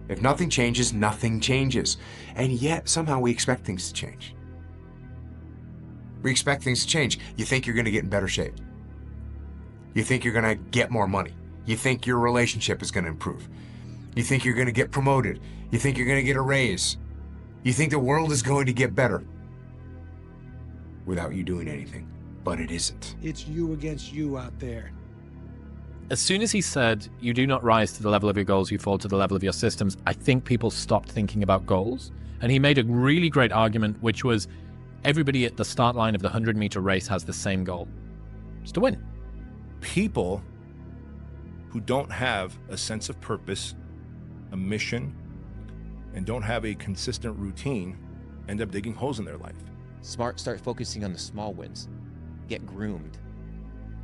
If nothing changes, nothing changes. And yet, somehow we expect things to change. We expect things to change. You think you're going to get in better shape. You think you're going to get more money. You think your relationship is going to improve. You think you're going to get promoted. You think you're going to get a raise. You think the world is going to get better without you doing anything. But it isn't. It's you against you out there. As soon as he said, you do not rise to the level of your goals, you fall to the level of your systems, I think people stopped thinking about goals. And he made a really great argument, which was everybody at the start line of the 100-meter race has the same goal. It's to win. People who don't have a sense of purpose, a mission, and don't have a consistent routine end up digging holes in their life. Start focusing on the small wins. Get groomed.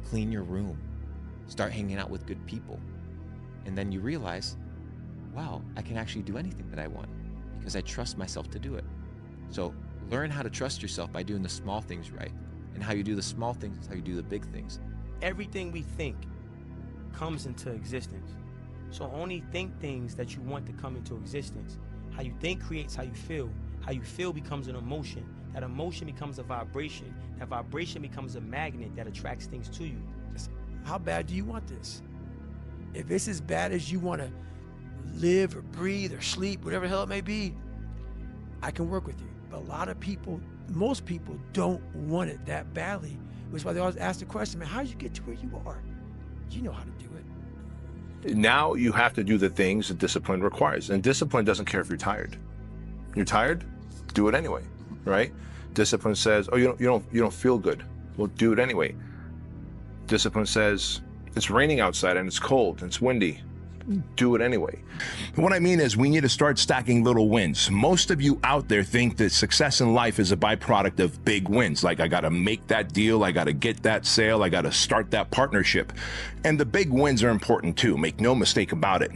Clean your room. Start hanging out with good people. And then you realize, wow, I can actually do anything that I want because I trust myself to do it. So learn how to trust yourself by doing the small things right. And how you do the small things is how you do the big things. Everything we think comes into existence. So only think things that you want to come into existence. How you think creates how you feel. How you feel becomes an emotion. That emotion becomes a vibration. That vibration becomes a magnet that attracts things to you. How bad do you want this? If it's as bad as you want to live or breathe or sleep, whatever the hell it may be, I can work with you. But a lot of people, most people don't want it that badly, which is why they always ask the question, man, how did you get to where you are? You know how to do it. Now you have to do the things that discipline requires. And discipline doesn't care if you're tired. You're tired? Do it anyway, right? Discipline says, oh, you don't feel good. Well, do it anyway. Discipline says, it's raining outside and it's cold and it's windy. Do it anyway. What I mean is we need to start stacking little wins. Most of you out there think that success in life is a byproduct of big wins. Like I got to make that deal. I got to get that sale. I got to start that partnership. And the big wins are important too. Make no mistake about it.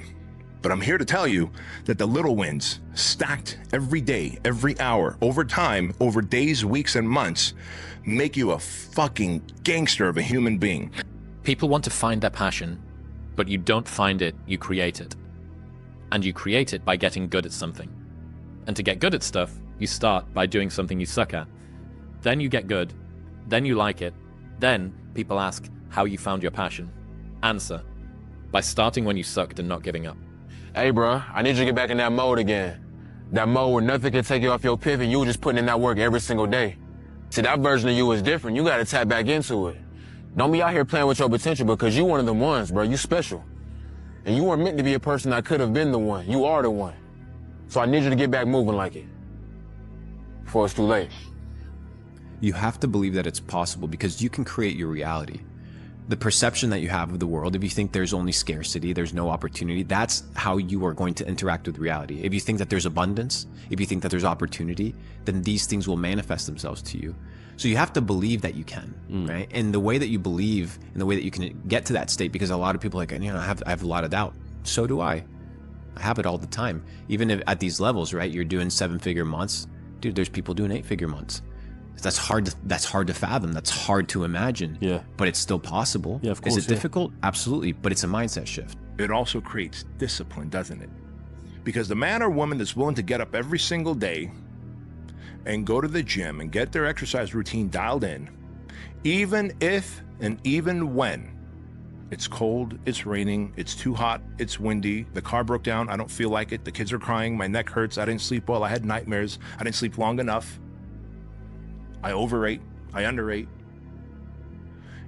But I'm here to tell you that the little wins stacked every day, every hour, over time, over days, weeks, and months, make you a fucking gangster of a human being. People want to find their passion, but you don't find it, you create it. And you create it by getting good at something. And to get good at stuff, you start by doing something you suck at. Then you get good, then you like it, then people ask how you found your passion. Answer, by starting when you sucked and not giving up. Hey, bro, I need you to get back in that mode again. That mode where nothing can take you off your pivot. You were just putting in that work every single day. See, that version of you is different. You got to tap back into it. Don't be out here playing with your potential because you one of them ones, bro. You special. And you weren't meant to be a person that could have been the one. You are the one. So I need you to get back moving like it before it's too late. You have to believe that it's possible because you can create your reality. The perception that you have of the world, if you think there's only scarcity, there's no opportunity, that's how you are going to interact with reality. If you think that there's abundance, if you think that there's opportunity, then these things will manifest themselves to you. So you have to believe that you can, right? And the way that you believe and the way that you can get to that state, because a lot of people are like, I have a lot of doubt. So do I. I have it all the time. Even if at these levels, right? You're doing 7-figure months. Dude, there's people doing 8-figure months. That's hard to fathom. That's hard to imagine. Yeah. But it's still possible. Yeah, of course. Is it difficult? Absolutely. But it's a mindset shift. It also creates discipline, doesn't it? Because the man or woman that's willing to get up every single day and go to the gym and get their exercise routine dialed in, even if and even when it's cold, it's raining, it's too hot, it's windy, the car broke down, I don't feel like it, the kids are crying, my neck hurts, I didn't sleep well, I had nightmares, I didn't sleep long enough, I overate, I underate.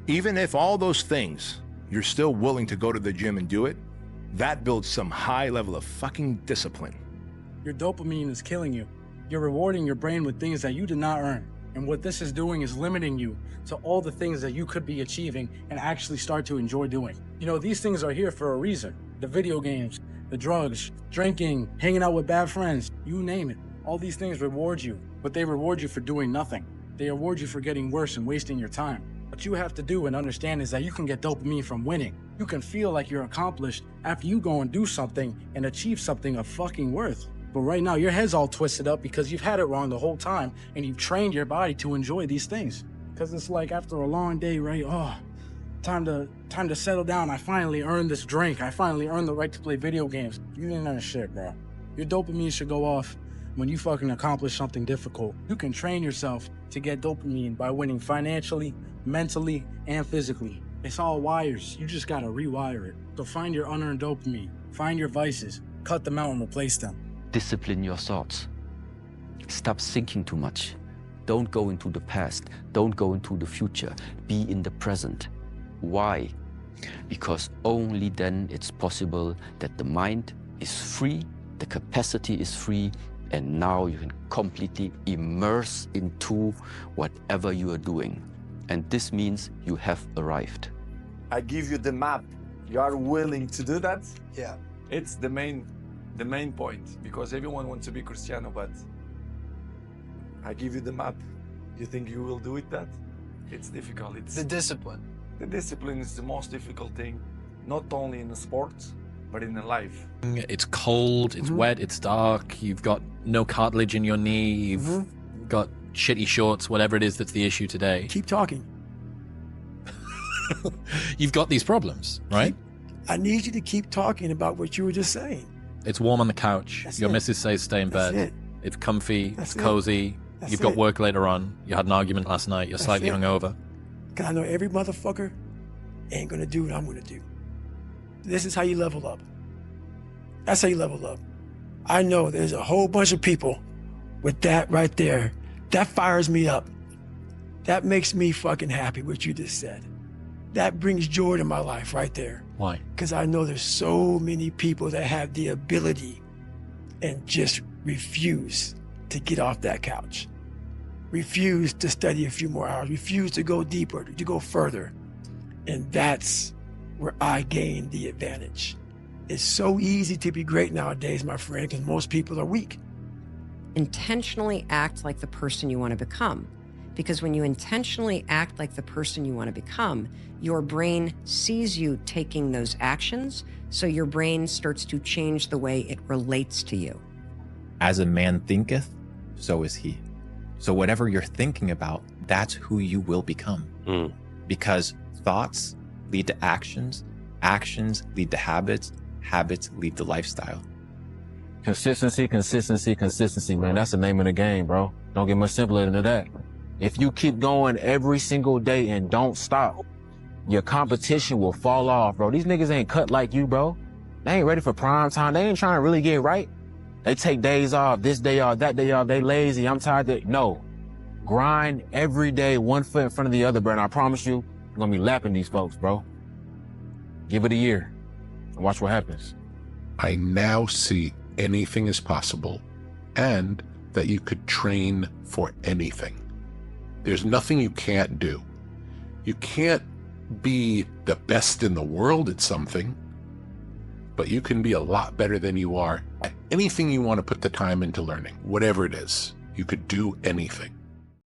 Even if all those things, you're still willing to go to the gym and do it, that builds some high level of fucking discipline. Your dopamine is killing you. You're rewarding your brain with things that you did not earn. And what this is doing is limiting you to all the things that you could be achieving and actually start to enjoy doing. You know, these things are here for a reason. The video games, the drugs, drinking, hanging out with bad friends, you name it. All these things reward you, but they reward you for doing nothing. They reward you for getting worse and wasting your time. What you have to do and understand is that you can get dopamine from winning. You can feel like you're accomplished after you go and do something and achieve something of fucking worth. But right now, your head's all twisted up because you've had it wrong the whole time and you've trained your body to enjoy these things. Because it's like after a long day, right? Oh, time to settle down. I finally earned this drink. I finally earned the right to play video games. You didn't earn shit, bro. Your dopamine should go off when you fucking accomplish something difficult. You can train yourself to get dopamine by winning financially, mentally, and physically. It's all wires. You just gotta rewire it. So find your unearned dopamine. Find your vices. Cut them out and replace them. Discipline your thoughts. Stop thinking too much. Don't go into the past. Don't go into the future. Be in the present. Why? Because only then it's possible that the mind is free, the capacity is free, and now you can completely immerse into whatever you are doing. And this means you have arrived. I give you the map. You are willing to do that? Yeah. It's the main point, because everyone wants to be Cristiano, but I give you the map. You think you will do it that? It's difficult. It's The discipline. the discipline is the most difficult thing, not only in the sports, but in the life. It's cold, it's wet, it's dark, you've got no cartilage in your knee, you've got shitty shorts, whatever it is that's the issue today. Keep talking. You've got these problems, right? I need you to keep talking about what you were just saying. It's warm on the couch. That's Your it. missus says stay in That's bed. it. It's comfy, That's it's it. cozy. That's You've got it. work later on. You had an argument last night. You're That's slightly it. hungover. Because I know every motherfucker ain't gonna do what I'm gonna do. This is how you level up. That's how you level up. I know there's a whole bunch of people with that right there. That fires me up. That makes me fucking happy, what you just said. That brings joy to my life right there. Why? Because I know there's so many people that have the ability and just refuse to get off that couch. Refuse to study a few more hours. Refuse to go deeper, to go further. And that's where I gain the advantage. It's so easy to be great nowadays, my friend, because most people are weak. Intentionally act like the person you want to become. Because when you intentionally act like the person you want to become, your brain sees you taking those actions, so your brain starts to change the way it relates to you. As a man thinketh, so is he. So whatever you're thinking about, that's who you will become. Because thoughts lead to actions, actions lead to habits, habits lead to lifestyle. Consistency, consistency, consistency, man. That's the name of the game, bro. Don't get much simpler than that. If you keep going every single day and don't stop, your competition will fall off, bro. These niggas ain't cut like you, bro. They ain't ready for prime time. They ain't trying to really get right. They take days off, this day off, that day off. They lazy. I'm tired. No. Grind every day, one foot in front of the other, bro. And I promise you, you're going to be lapping these folks, bro. Give it a year and watch what happens. I now see anything is possible and that you could train for anything. There's nothing you can't do. You can't be the best in the world at something, but you can be a lot better than you are at anything you want to put the time into learning. Whatever it is, you could do anything.